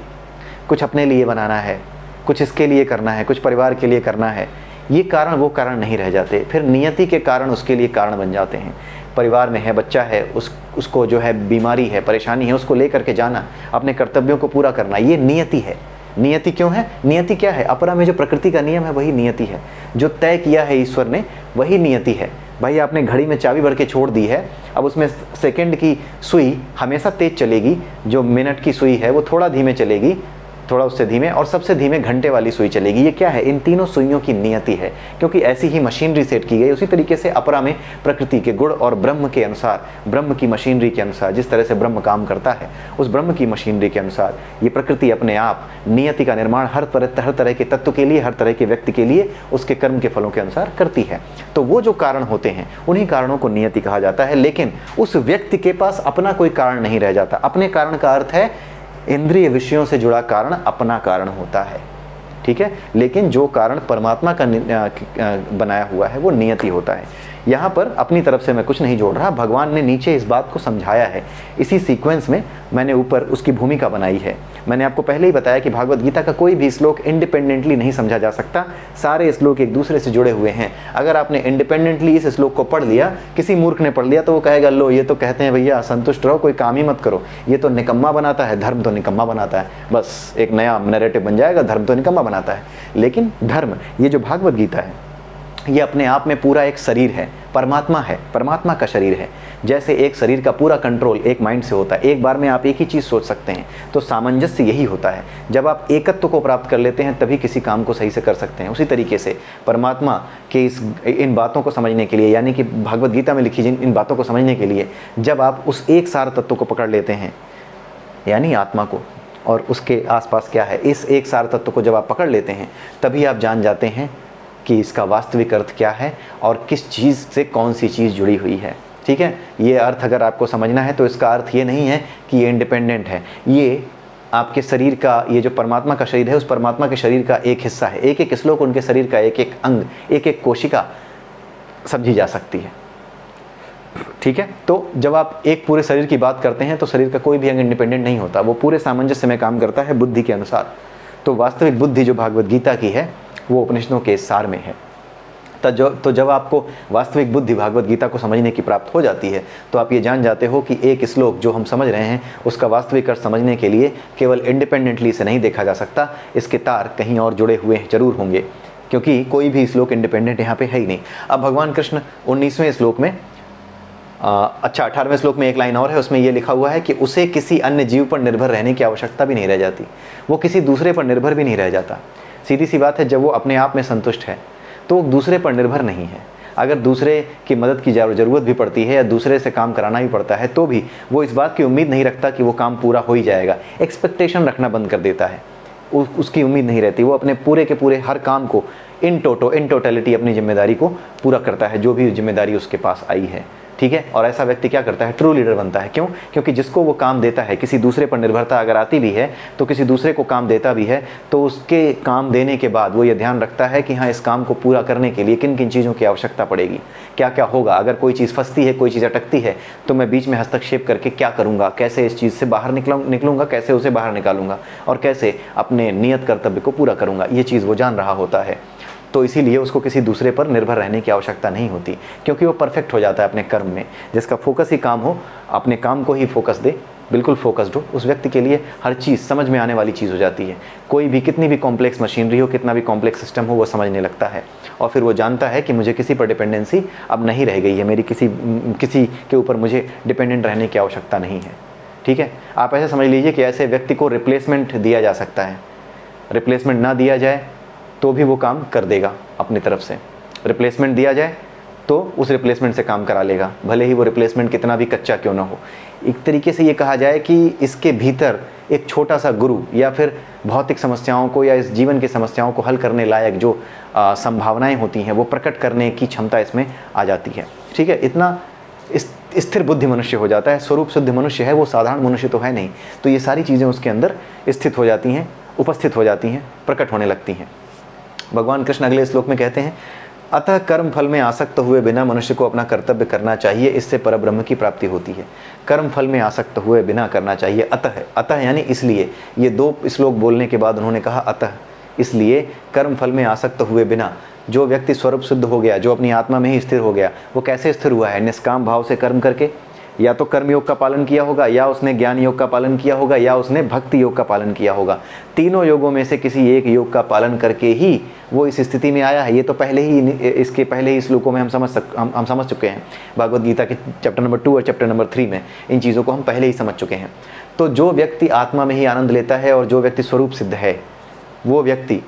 कुछ अपने लिए बनाना है, कुछ इसके लिए करना है, कुछ परिवार के लिए करना है, ये कारण वो कारण नहीं रह जाते। फिर नियति के कारण उसके लिए कारण बन जाते हैं। परिवार में है, बच्चा है, उसको जो है बीमारी है, परेशानी है, उसको लेकर के जाना, अपने कर्तव्यों को पूरा करना, ये नियति है। नियति क्यों है? नियति क्या है? अपरा में जो प्रकृति का नियम है वही नियति है, जो तय किया है ईश्वर ने वही नियति है। भाई आपने घड़ी में चाबी भर के छोड़ दी है, अब उसमें सेकंड की सुई हमेशा तेज चलेगी, जो मिनट की सुई है वो थोड़ा धीमे चलेगी, थोड़ा उससे धीमे, और सबसे धीमे घंटे वाली सुई चलेगी। ये क्या है? इन तीनों सुइयों की नियति है, क्योंकि ऐसी ही मशीनरी सेट की गई। उसी तरीके से अपरा में प्रकृति के गुण और ब्रह्म के अनुसार, ब्रह्म की मशीनरी के अनुसार, जिस तरह से ब्रह्म काम करता है उस ब्रह्म की मशीनरी के अनुसार ये प्रकृति अपने आप नियति का निर्माण हर तरह के तत्व के लिए, हर तरह के व्यक्ति के लिए उसके कर्म के फलों के अनुसार करती है। तो वो जो कारण होते हैं उन्हीं कारणों को नियति कहा जाता है। लेकिन उस व्यक्ति के पास अपना कोई कारण नहीं रह जाता। अपने कारण का अर्थ है इंद्रिय विषयों से जुड़ा कारण अपना कारण होता है, ठीक है। लेकिन जो कारण परमात्मा का बनाया हुआ है वो नियति होता है। यहाँ पर अपनी तरफ से मैं कुछ नहीं जोड़ रहा, भगवान ने नीचे इस बात को समझाया है। इसी सीक्वेंस में मैंने ऊपर उसकी भूमिका बनाई है। मैंने आपको पहले ही बताया कि भागवत गीता का कोई भी श्लोक इंडिपेंडेंटली नहीं समझा जा सकता, सारे श्लोक एक दूसरे से जुड़े हुए हैं। अगर आपने इंडिपेंडेंटली इस श्लोक को पढ़ लिया, किसी मूर्ख ने पढ़ लिया, तो वो कहेगा लो ये तो कहते हैं भैया संतुष्ट रहो, कोई काम ही मत करो, ये तो निकम्मा बनाता है, धर्म तो निकम्मा बनाता है, बस एक नया नैरेटिव बन जाएगा, धर्म तो निकम्मा बनाता है। लेकिन धर्म, ये जो भागवत गीता है, ये अपने आप में पूरा एक शरीर है, परमात्मा है, परमात्मा का शरीर है। जैसे एक शरीर का पूरा कंट्रोल एक माइंड से होता है, एक बार में आप एक ही चीज़ सोच सकते हैं, तो सामंजस्य यही होता है। जब आप एकत्व को प्राप्त कर लेते हैं तभी किसी काम को सही से कर सकते हैं। उसी तरीके से परमात्मा के इन बातों को समझने के लिए, यानी कि भगवत गीता में लिखी इन बातों को समझने के लिए, जब आप उस एक सार तत्व को पकड़ लेते हैं, यानी आत्मा को, और उसके आसपास क्या है, इस एक सार तत्व को जब आप पकड़ लेते हैं, तभी आप जान जाते हैं कि इसका वास्तविक अर्थ क्या है और किस चीज़ से कौन सी चीज़ जुड़ी हुई है। ठीक है, ये अर्थ अगर आपको समझना है तो इसका अर्थ ये नहीं है कि ये इंडिपेंडेंट है, ये आपके शरीर का, ये जो परमात्मा का शरीर है उस परमात्मा के शरीर का एक हिस्सा है। एक एक श्लोक उनके शरीर का एक एक अंग, एक एक कोशिका समझी जा सकती है। ठीक है, तो जब आप एक पूरे शरीर की बात करते हैं तो शरीर का कोई भी अंग इंडिपेंडेंट नहीं होता, वो पूरे सामंजस्य में काम करता है बुद्धि के अनुसार। तो वास्तविक बुद्धि जो भागवत गीता की है वो उपनिषदों के सार में है। तो जब आपको वास्तविक बुद्धि भागवत गीता को समझने की प्राप्त हो जाती है तो आप ये जान जाते हो कि एक श्लोक जो हम समझ रहे हैं उसका वास्तविक अर्थ समझने के लिए केवल इंडिपेंडेंटली से नहीं देखा जा सकता, इसके तार कहीं और जुड़े हुए जरूर होंगे, क्योंकि कोई भी श्लोक इंडिपेंडेंट यहाँ पे है ही नहीं। अब भगवान कृष्ण 19वें श्लोक में 18वें श्लोक में एक लाइन और है, उसमें यह लिखा हुआ है कि उसे किसी अन्य जीव पर निर्भर रहने की आवश्यकता भी नहीं रह जाती, वो किसी दूसरे पर निर्भर भी नहीं रह जाता। सीधी सी बात है, जब वो अपने आप में संतुष्ट है तो वो दूसरे पर निर्भर नहीं है। अगर दूसरे की मदद की ज़रूरत भी पड़ती है या दूसरे से काम कराना भी पड़ता है तो भी वो इस बात की उम्मीद नहीं रखता कि वो काम पूरा हो ही जाएगा, एक्सपेक्टेशन रखना बंद कर देता है, उसकी उम्मीद नहीं रहती। वो अपने पूरे के पूरे हर काम को इन टोटलिटी अपनी जिम्मेदारी को पूरा करता है, जो भी जिम्मेदारी उसके पास आई है। ठीक है, और ऐसा व्यक्ति क्या करता है, ट्रू लीडर बनता है। क्यों? क्योंकि जिसको वो काम देता है, किसी दूसरे पर निर्भरता अगर आती भी है तो किसी दूसरे को काम देता भी है तो उसके काम देने के बाद वो ये ध्यान रखता है कि हाँ, इस काम को पूरा करने के लिए किन किन चीज़ों की आवश्यकता पड़ेगी, क्या क्या होगा, अगर कोई चीज़ फंसती है, कोई चीज़ अटकती है तो मैं बीच में हस्तक्षेप करके क्या करूँगा, कैसे इस चीज़ से बाहर निकलूँगा, कैसे उसे बाहर निकालूंगा और कैसे अपने नियत कर्तव्य को पूरा करूँगा, ये चीज़ वो जान रहा होता है। तो इसीलिए उसको किसी दूसरे पर निर्भर रहने की आवश्यकता नहीं होती, क्योंकि वो परफेक्ट हो जाता है अपने कर्म में। जिसका फोकस ही काम हो, अपने काम को ही फोकस दे, बिल्कुल फोकस्ड हो, उस व्यक्ति के लिए हर चीज़ समझ में आने वाली चीज़ हो जाती है। कोई भी, कितनी भी कॉम्प्लेक्स मशीनरी हो, कितना भी कॉम्प्लेक्स सिस्टम हो, वो समझने लगता है और फिर वो जानता है कि मुझे किसी पर डिपेंडेंसी अब नहीं रह गई है, मेरी किसी के ऊपर मुझे डिपेंडेंट रहने की आवश्यकता नहीं है। ठीक है, आप ऐसे समझ लीजिए कि ऐसे व्यक्ति को रिप्लेसमेंट दिया जा सकता है, रिप्लेसमेंट ना दिया जाए तो भी वो काम कर देगा अपनी तरफ से, रिप्लेसमेंट दिया जाए तो उस रिप्लेसमेंट से काम करा लेगा, भले ही वो रिप्लेसमेंट कितना भी कच्चा क्यों ना हो। एक तरीके से ये कहा जाए कि इसके भीतर एक छोटा सा गुरु या फिर भौतिक समस्याओं को या इस जीवन की समस्याओं को हल करने लायक जो संभावनाएं होती हैं वो प्रकट करने की क्षमता इसमें आ जाती है। ठीक है, इतना स्थिर बुद्धि मनुष्य हो जाता है, स्वरूप शुद्ध मनुष्य है वो, साधारण मनुष्य तो है नहीं। तो ये सारी चीज़ें उसके अंदर स्थित हो जाती हैं, उपस्थित हो जाती हैं, प्रकट होने लगती हैं। भगवान कृष्ण अगले श्लोक में कहते हैं, अतः कर्म फल में आसक्त हुए बिना मनुष्य को अपना कर्तव्य करना चाहिए, इससे परब्रह्म की प्राप्ति होती है। कर्म फल में आसक्त हुए बिना करना चाहिए। अतः यानी इसलिए, ये 2 श्लोक बोलने के बाद उन्होंने कहा अतः, इसलिए कर्म फल में आसक्त हुए बिना जो व्यक्ति स्वरूप शुद्ध हो गया, जो अपनी आत्मा में ही स्थिर हो गया, वो कैसे स्थिर हुआ है? निष्काम भाव से कर्म करके, या तो कर्म योग का पालन किया होगा, या उसने ज्ञान योग का पालन किया होगा, या उसने भक्ति योग का पालन किया होगा। तीनों योगों में से किसी एक योग का पालन करके ही वो इस स्थिति में आया है। ये तो पहले ही, इसके पहले ही श्लोकों में हम समझ चुके हैं। भागवत गीता के चैप्टर नंबर 2 और चैप्टर नंबर 3 में इन चीज़ों को हम पहले ही समझ चुके हैं। तो जो व्यक्ति आत्मा में ही आनंद लेता है और जो व्यक्ति स्वरूप सिद्ध है, वो व्यक्ति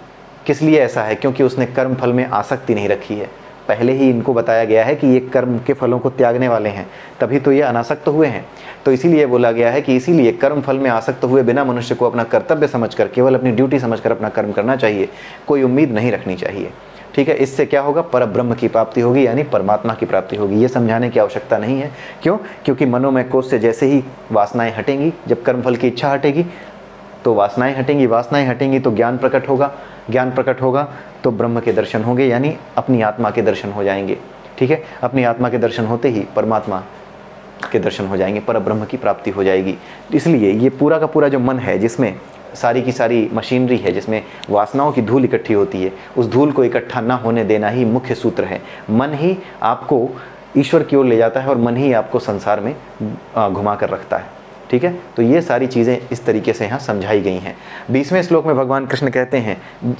किस लिए ऐसा है? क्योंकि उसने कर्म फल में आसक्ति नहीं रखी है। पहले ही इनको बताया गया है कि ये कर्म के फलों को त्यागने वाले हैं, तभी तो ये अनासक्त हुए हैं। तो इसीलिए बोला गया है कि इसीलिए कर्म फल में आसक्त हुए बिना मनुष्य को अपना कर्तव्य समझकर, केवल अपनी ड्यूटी समझकर अपना कर्म करना चाहिए, कोई उम्मीद नहीं रखनी चाहिए। ठीक है, इससे क्या होगा? परब्रह्म की प्राप्ति होगी, यानी परमात्मा की प्राप्ति होगी। ये समझाने की आवश्यकता नहीं है। क्यों? क्योंकि मनोमय कोश से जैसे ही वासनाएं हटेंगी, जब कर्मफल की इच्छा हटेगी तो वासनाएं हटेंगी, वासनाएं हटेंगी तो ज्ञान प्रकट होगा, ज्ञान प्रकट होगा तो ब्रह्म के दर्शन होंगे, यानी अपनी आत्मा के दर्शन हो जाएंगे। ठीक है, अपनी आत्मा के दर्शन होते ही परमात्मा के दर्शन हो जाएंगे, परब्रह्म की प्राप्ति हो जाएगी। इसलिए ये पूरा का पूरा जो मन है, जिसमें सारी की सारी मशीनरी है, जिसमें वासनाओं की धूल इकट्ठी होती है, उस धूल को इकट्ठा ना होने देना ही मुख्य सूत्र है। मन ही आपको ईश्वर की ओर ले जाता है और मन ही आपको संसार में घुमा कर रखता है। ठीक है, तो ये सारी चीज़ें इस तरीके से यहाँ समझाई गई हैं। 20वें श्लोक में भगवान कृष्ण कहते हैं,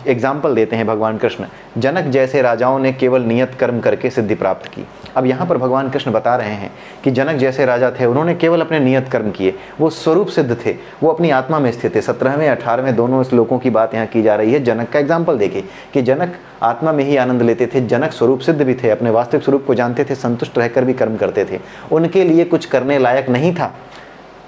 एग्जाम्पल देते हैं भगवान कृष्ण, जनक जैसे राजाओं ने केवल नियत कर्म करके सिद्धि प्राप्त की। अब यहाँ पर भगवान कृष्ण बता रहे हैं कि जनक जैसे राजा थे, उन्होंने केवल अपने नियत कर्म किए, वो स्वरूप सिद्ध थे, वो अपनी आत्मा में स्थित थे। 17वें 18वें दोनों श्लोकों की बात यहाँ की जा रही है। जनक का एग्जाम्पल देखे कि जनक आत्मा में ही आनंद लेते थे, जनक स्वरूप सिद्ध भी थे, अपने वास्तविक स्वरूप को जानते थे, संतुष्ट रहकर भी कर्म करते थे, उनके लिए कुछ करने लायक नहीं था।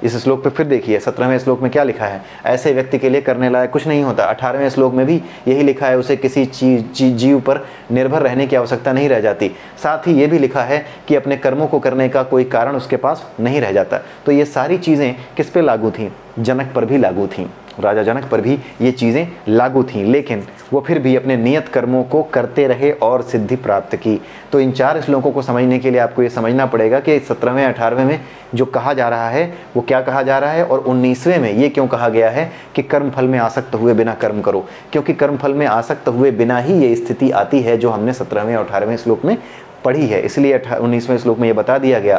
इस श्लोक पे फिर देखिए 17वें श्लोक में क्या लिखा है, ऐसे व्यक्ति के लिए करने लायक कुछ नहीं होता। 18वें श्लोक में भी यही लिखा है, उसे किसी जीव पर निर्भर रहने की आवश्यकता नहीं रह जाती। साथ ही ये भी लिखा है कि अपने कर्मों को करने का कोई कारण उसके पास नहीं रह जाता। तो ये सारी चीज़ें किस पे लागू थीं? जनक पर भी लागू थीं, राजा जनक पर भी ये चीज़ें लागू थीं, लेकिन वो फिर भी अपने नियत कर्मों को करते रहे और सिद्धि प्राप्त की। तो इन 4 श्लोकों को समझने के लिए आपको ये समझना पड़ेगा कि 17वें 18वें में जो कहा जा रहा है वो क्या कहा जा रहा है, और 19वें में ये क्यों कहा गया है कि कर्म फल में आसक्त हुए बिना कर्म करो। क्योंकि कर्म फल में आसक्त हुए बिना ही ये स्थिति आती है जो हमने 17वें और 18वें श्लोक में पढ़ी है। इसलिए 19वें श्लोक में ये बता दिया गया,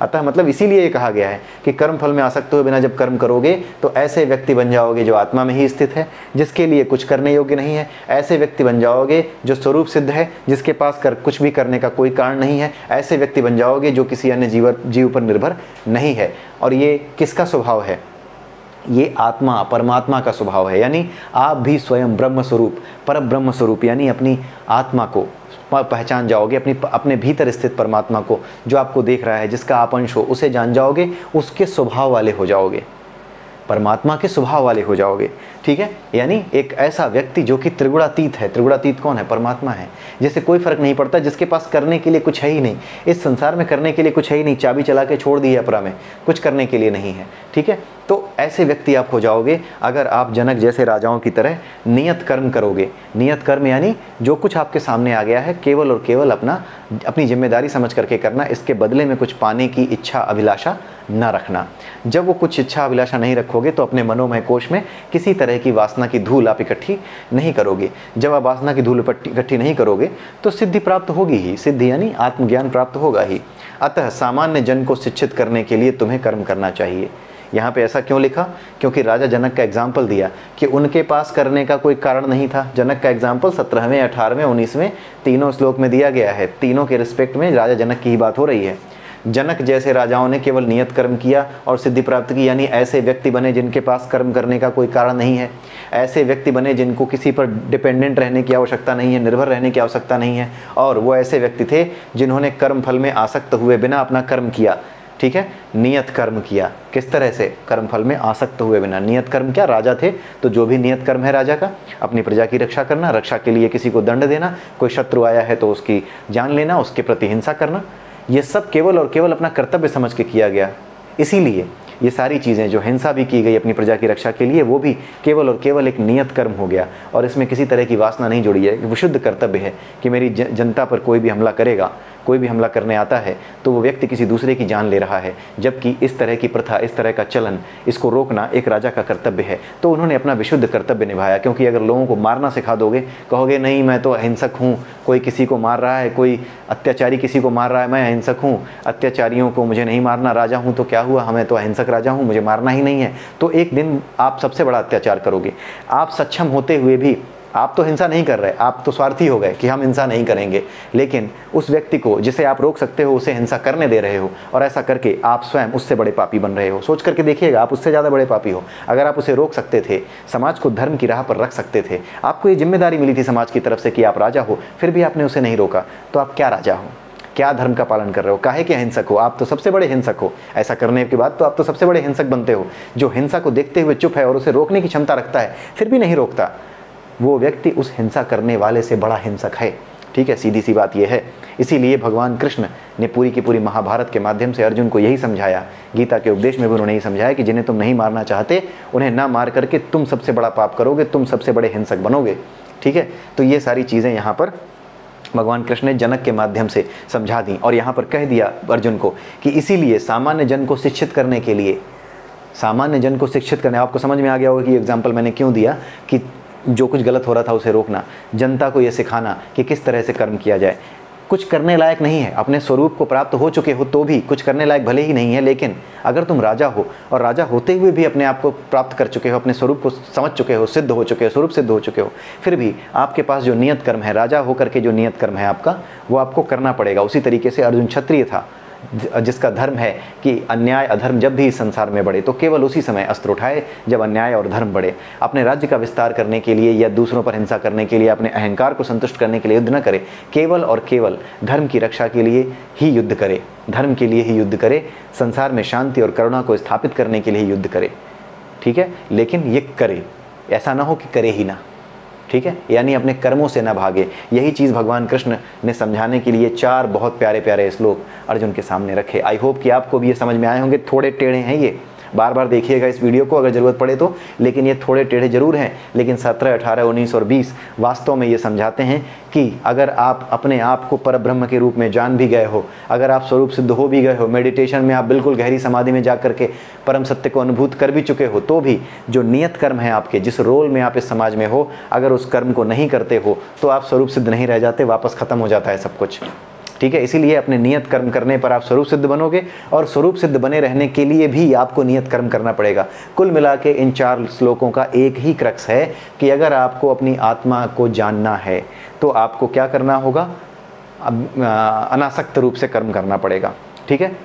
अतः मतलब इसीलिए ये कहा गया है कि कर्म फल में आसक्त हुए बिना जब कर्म करोगे तो ऐसे व्यक्ति बन जाओगे जो आत्मा में ही स्थित है, जिसके लिए कुछ करने योग्य नहीं है। ऐसे व्यक्ति बन जाओगे जो स्वरूप सिद्ध है, जिसके पास कुछ भी करने का कोई कारण नहीं है। ऐसे व्यक्ति बन जाओगे जो किसी अन्य जीव पर निर्भर नहीं है। और ये किसका स्वभाव है? ये आत्मा परमात्मा का स्वभाव है। यानी आप भी स्वयं ब्रह्म स्वरूप, पर ब्रह्म स्वरूप, यानी अपनी आत्मा को पहचान जाओगे, अपने भीतर स्थित परमात्मा को, जो आपको देख रहा है, जिसका आप अंश हो, उसे जान जाओगे, उसके स्वभाव वाले हो जाओगे, परमात्मा के स्वभाव वाले हो जाओगे। ठीक है, यानी एक ऐसा व्यक्ति जो कि त्रिगुणातीत है। त्रिगुणातीत कौन है? परमात्मा है, जिससे कोई फर्क नहीं पड़ता, जिसके पास करने के लिए कुछ है ही नहीं, इस संसार में करने के लिए कुछ है ही नहीं, चाबी चला के छोड़ दी है अपरा में, कुछ करने के लिए नहीं है। ठीक है, तो ऐसे व्यक्ति आप हो जाओगे अगर आप जनक जैसे राजाओं की तरह नियत कर्म करोगे। नियत कर्म यानी जो कुछ आपके सामने आ गया है केवल और केवल अपनी जिम्मेदारी समझ करके करना, इसके बदले में कुछ पाने की इच्छा अभिलाषा न रखना। जब वो कुछ इच्छा अभिलाषा नहीं रखोगे तो अपने मनोमय कोश में किसी तरह की वासना की धूल आप इकट्ठी नहीं करोगे। जब आप वासना की धूल इकट्ठी नहीं करोगे तो सिद्धि प्राप्त होगी ही, सिद्धि यानी आत्मज्ञान प्राप्त होगा ही। अतः सामान्य जन को शिक्षित करने के लिए तुम्हें कर्म करना चाहिए। यहाँ पे ऐसा क्यों लिखा? क्योंकि राजा जनक का एग्जाम्पल दिया कि उनके पास करने का कोई कारण नहीं था। जनक का एग्जाम्पल 17वें 18वें 19वें तीनों श्लोक में दिया गया है। तीनों के रिस्पेक्ट में राजा जनक की ही बात हो रही है। जनक जैसे राजाओं ने केवल नियत कर्म किया और सिद्धि प्राप्त की, यानी ऐसे व्यक्ति बने जिनके पास कर्म करने का कोई कारण नहीं है। ऐसे व्यक्ति बने जिनको किसी पर डिपेंडेंट रहने की आवश्यकता नहीं है, निर्भर रहने की आवश्यकता नहीं है। और वो ऐसे व्यक्ति थे जिन्होंने कर्म फल में आसक्त हुए बिना अपना कर्म किया। ठीक है, नियत कर्म किया। किस तरह से? कर्म फल में आसक्त हुए बिना। नियत कर्म क्या? राजा थे तो जो भी नियत कर्म है राजा का, अपनी प्रजा की रक्षा करना, रक्षा के लिए किसी को दंड देना, कोई शत्रु आया है तो उसकी जान लेना, उसके प्रति हिंसा करना, ये सब केवल और केवल अपना कर्तव्य समझ के किया गया। इसीलिए ये सारी चीज़ें जो हिंसा भी की गई अपनी प्रजा की रक्षा के लिए, वो भी केवल और केवल एक नियत कर्म हो गया और इसमें किसी तरह की वासना नहीं जुड़ी है। विशुद्ध कर्तव्य है कि मेरी जनता पर कोई भी हमला करेगा, कोई भी हमला करने आता है तो वो व्यक्ति किसी दूसरे की जान ले रहा है, जबकि इस तरह की प्रथा, इस तरह का चलन, इसको रोकना एक राजा का कर्तव्य है। तो उन्होंने अपना विशुद्ध कर्तव्य निभाया, क्योंकि अगर लोगों को मारना सिखा दोगे, कहोगे नहीं मैं तो अहिंसक हूँ, कोई किसी को मार रहा है, कोई अत्याचारी किसी को मार रहा है, मैं अहिंसक हूँ, अत्याचारियों को मुझे नहीं मारना, राजा हूँ तो क्या हुआ, हमें तो अहिंसक राजा हूँ, मुझे मारना ही नहीं है, तो एक दिन आप सबसे बड़ा अत्याचार करोगे। आप सक्षम होते हुए भी आप तो हिंसा नहीं कर रहे, आप तो स्वार्थी हो गए कि हम हिंसा नहीं करेंगे, लेकिन उस व्यक्ति को जिसे आप रोक सकते हो उसे हिंसा करने दे रहे हो, और ऐसा करके आप स्वयं उससे बड़े पापी बन रहे हो। सोच करके देखिएगा, आप उससे ज़्यादा बड़े पापी हो। अगर आप उसे रोक सकते थे, समाज को धर्म की राह पर रख सकते थे, आपको ये जिम्मेदारी मिली थी समाज की तरफ से कि आप राजा हो, फिर भी आपने उसे नहीं रोका, तो आप क्या राजा हो, क्या धर्म का पालन कर रहे हो, काहे के हिंसक हो? आप तो सबसे बड़े हिंसक हो। ऐसा करने के बाद तो आप तो सबसे बड़े हिंसक बनते हो। जो हिंसा को देखते हुए चुप है और उसे रोकने की क्षमता रखता है फिर भी नहीं रोकता, वो व्यक्ति उस हिंसा करने वाले से बड़ा हिंसक है। ठीक है, सीधी सी बात यह है। इसीलिए भगवान कृष्ण ने पूरी की पूरी महाभारत के माध्यम से अर्जुन को यही समझाया, गीता के उपदेश में भी उन्होंने यही समझाया कि जिन्हें तुम नहीं मारना चाहते उन्हें ना मार करके तुम सबसे बड़ा पाप करोगे, तुम सबसे बड़े हिंसक बनोगे। ठीक है, तो ये सारी चीज़ें यहाँ पर भगवान कृष्ण ने जनक के माध्यम से समझा दी, और यहाँ पर कह दिया अर्जुन को कि इसीलिए सामान्य जन को शिक्षित करने के लिए, सामान्य जन को शिक्षित करने, आपको समझ में आ गया होगा कि एग्जाम्पल मैंने क्यों दिया, कि जो कुछ गलत हो रहा था उसे रोकना, जनता को यह सिखाना कि किस तरह से कर्म किया जाए। कुछ करने लायक नहीं है, अपने स्वरूप को प्राप्त हो चुके हो तो भी कुछ करने लायक भले ही नहीं है, लेकिन अगर तुम राजा हो और राजा होते हुए भी अपने आप को प्राप्त कर चुके हो, अपने स्वरूप को समझ चुके हो, सिद्ध हो चुके हो, स्वरूप सिद्ध हो चुके हो, फिर भी आपके पास जो नियत कर्म है, राजा होकर के जो नियत कर्म है आपका, वो आपको करना पड़ेगा। उसी तरीके से अर्जुन क्षत्रिय था, जिसका धर्म है कि अन्याय अधर्म जब भी इस संसार में बढ़े तो केवल उसी समय अस्त्र उठाए जब अन्याय और धर्म बढ़े। अपने राज्य का विस्तार करने के लिए या दूसरों पर हिंसा करने के लिए, अपने अहंकार को संतुष्ट करने के लिए युद्ध न करे, केवल और केवल धर्म की रक्षा के लिए ही युद्ध करे, धर्म के लिए ही युद्ध करे, संसार में शांति और करुणा को स्थापित करने के लिए युद्ध करे। ठीक है, लेकिन ये करे, ऐसा ना हो कि करे ही ना। ठीक है, यानी अपने कर्मों से न भागे। यही चीज़ भगवान कृष्ण ने समझाने के लिए 4 बहुत प्यारे प्यारे श्लोक अर्जुन के सामने रखे। आई होप कि आपको भी ये समझ में आए होंगे। थोड़े टेढ़े हैं ये, बार बार देखिएगा इस वीडियो को अगर ज़रूरत पड़े तो, लेकिन ये थोड़े टेढ़े जरूर हैं, लेकिन 17, 18, 19 और 20 वास्तव में ये समझाते हैं कि अगर आप अपने आप को परब्रह्म के रूप में जान भी गए हो, अगर आप स्वरूप सिद्ध हो भी गए हो, मेडिटेशन में आप बिल्कुल गहरी समाधि में जा करके परम सत्य को अनुभूत कर भी चुके हो, तो भी जो नियत कर्म है आपके, जिस रोल में आप इस समाज में हो, अगर उस कर्म को नहीं करते हो तो आप स्वरूप सिद्ध नहीं रह जाते, वापस ख़त्म हो जाता है सब कुछ। ठीक है, इसीलिए अपने नियत कर्म करने पर आप स्वरूप सिद्ध बनोगे, और स्वरूप सिद्ध बने रहने के लिए भी आपको नियत कर्म करना पड़ेगा। कुल मिला के इन 4 श्लोकों का एक ही क्रक्स है कि अगर आपको अपनी आत्मा को जानना है तो आपको क्या करना होगा, अनासक्त रूप से कर्म करना पड़ेगा। ठीक है,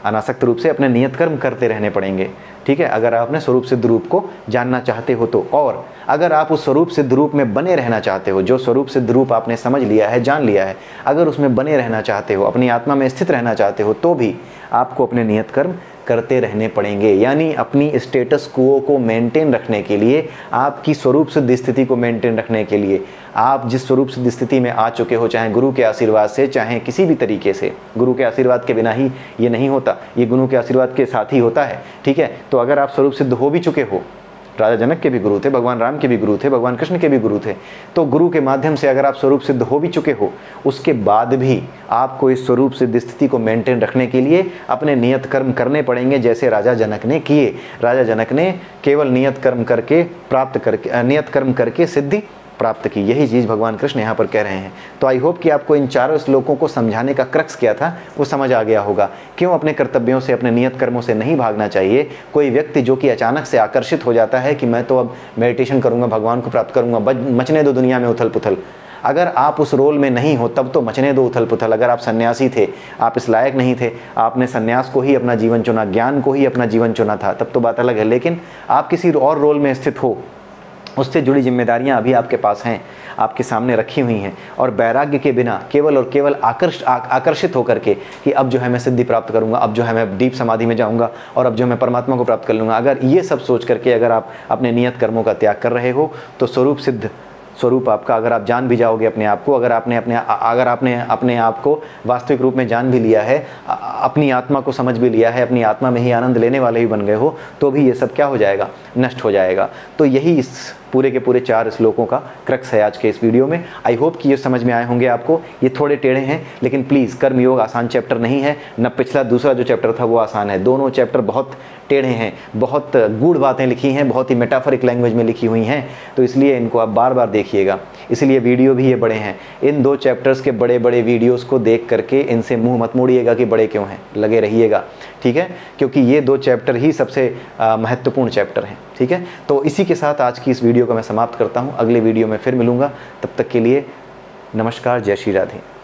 अनासक्त रूप से अपने नियत कर्म करते रहने पड़ेंगे। ठीक है, अगर आप अपने स्वरूप सिद्ध रूप को जानना चाहते हो तो, और अगर आप उस स्वरूप सिद्ध रूप में बने रहना चाहते हो, जो स्वरूप सिद्ध रूप आपने समझ लिया है, जान लिया है, अगर उसमें बने रहना चाहते हो, अपनी आत्मा में स्थित रहना चाहते हो, तो भी आपको अपने नियत कर्म करते रहने पड़ेंगे। यानी अपनी स्टेटस क्वो को मेंटेन रखने के लिए, आपकी स्वरूप सिद्ध स्थिति को मेंटेन रखने के लिए, आप जिस स्वरूप सिद्ध स्थिति में आ चुके हो, चाहे गुरु के आशीर्वाद से, चाहे किसी भी तरीके से, गुरु के आशीर्वाद के बिना ही ये नहीं होता, ये गुरु के आशीर्वाद के साथ ही होता है। ठीक है, तो अगर आप स्वरूप सिद्ध हो भी चुके हो, राजा जनक के भी गुरु थे, भगवान राम के भी गुरु थे, भगवान कृष्ण के भी गुरु थे, तो गुरु के माध्यम से अगर आप स्वरूप सिद्ध हो भी चुके हो, उसके बाद भी आपको इस स्वरूप सिद्ध स्थिति को मेंटेन रखने के लिए अपने नियत कर्म करने पड़ेंगे, जैसे राजा जनक ने किए। राजा जनक ने केवल नियत कर्म करके सिद्धि प्राप्त की। यही चीज़ भगवान कृष्ण यहाँ पर कह रहे हैं। तो आई होप कि आपको इन 4 श्लोकों को समझाने का क्रक्स क्या था वो समझ आ गया होगा। क्यों अपने कर्तव्यों से, अपने नियत कर्मों से नहीं भागना चाहिए। कोई व्यक्ति जो कि अचानक से आकर्षित हो जाता है कि मैं तो अब मेडिटेशन करूँगा, भगवान को प्राप्त करूँगा, मचने दो दुनिया में उथल पुथल। अगर आप उस रोल में नहीं हो तब तो मचने दो उथल पुथल। अगर आप सन्यासी थे, आप इस लायक नहीं थे, आपने सन्यास को ही अपना जीवन चुना, ज्ञान को ही अपना जीवन चुना था, तब तो बात अलग है। लेकिन आप किसी और रोल में स्थित हो, उससे जुड़ी जिम्मेदारियां अभी आपके पास हैं, आपके सामने रखी हुई हैं, और वैराग्य के बिना केवल और केवल आकर्षित होकर के कि अब जो है मैं सिद्धि प्राप्त करूंगा, अब जो है मैं डीप समाधि में जाऊंगा, और अब जो मैं परमात्मा को प्राप्त कर लूँगा, अगर ये सब सोच करके अगर आप अपने नियत कर्मों का त्याग कर रहे हो तो स्वरूप सिद्ध स्वरूप आपका, अगर आप जान भी जाओगे अपने आप को, अगर आपने अपने आप को वास्तविक रूप में जान भी लिया है, अपनी आत्मा को समझ भी लिया है, अपनी आत्मा में ही आनंद लेने वाले ही बन गए हो, तो भी ये सब क्या हो जाएगा, नष्ट हो जाएगा। तो यही इस पूरे के पूरे 4 श्लोकों का क्रक्स है आज के इस वीडियो में। आई होप कि ये समझ में आए होंगे आपको। ये थोड़े टेढ़े हैं, लेकिन प्लीज़ कर्मयोग आसान चैप्टर नहीं है, न पिछला दूसरा जो चैप्टर था वो आसान है। दोनों चैप्टर बहुत टेढ़े हैं, बहुत गूढ़ बातें लिखी हैं, बहुत ही मेटाफरिक लैंग्वेज में लिखी हुई हैं, तो इसलिए इनको आप बार बार देखिएगा। इसलिए वीडियो भी ये बड़े हैं। इन 2 चैप्टर्स के बड़े बड़े वीडियोस को देख करके इनसे मुंह मत मोड़िएगा कि बड़े क्यों हैं, लगे रहिएगा, ठीक है, क्योंकि ये 2 चैप्टर ही सबसे महत्वपूर्ण चैप्टर हैं, ठीक है। तो इसी के साथ आज की इस वीडियो को मैं समाप्त करता हूँ। अगले वीडियो में फिर मिलूँगा, तब तक के लिए नमस्कार, जय श्री राधे।